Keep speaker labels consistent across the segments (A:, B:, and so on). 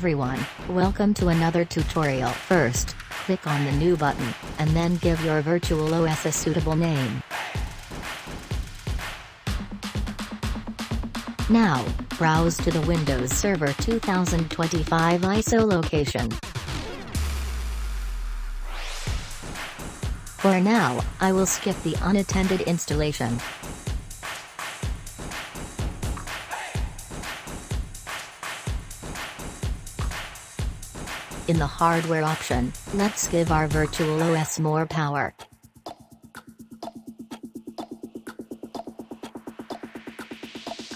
A: everyone, welcome to another tutorial. First, click on the new button, and then give your VirtualOS a suitable name. Now, browse to the Windows Server 2025 ISO location. For now, I will skip the unattended installation. In the hardware option, let's give our VirtualOS more power.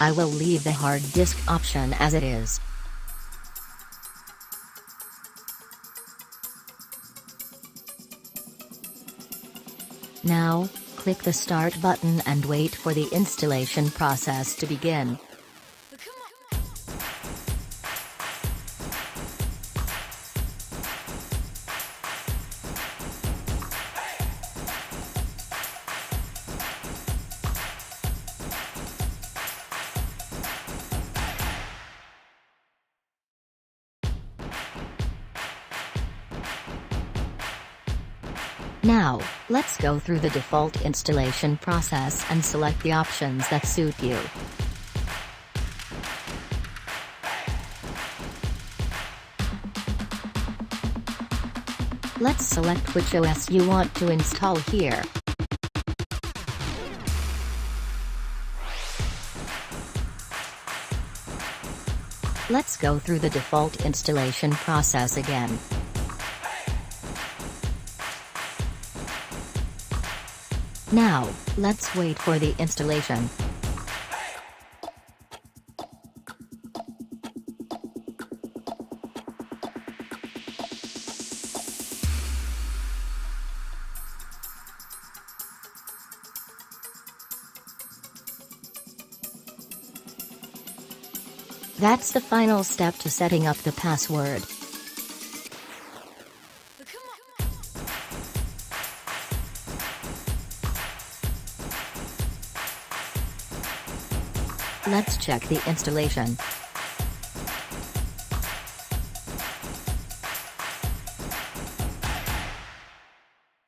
A: I will leave the hard disk option as it is. Now, click the Start button and wait for the installation process to begin. Now, let's go through the default installation process and select the options that suit you. Let's select which OS you want to install here. Let's go through the default installation process again. Now, let's wait for the installation. That's the final step to setting up the password. Let's check the installation.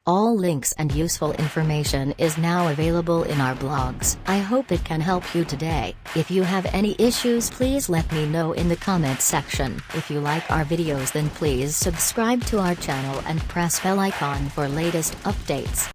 A: All links and useful information is now available in our blogs. I hope it can help you today. If you have any issues, please let me know in the comments section. If you like our videos, then please subscribe to our channel and press bell icon for latest updates.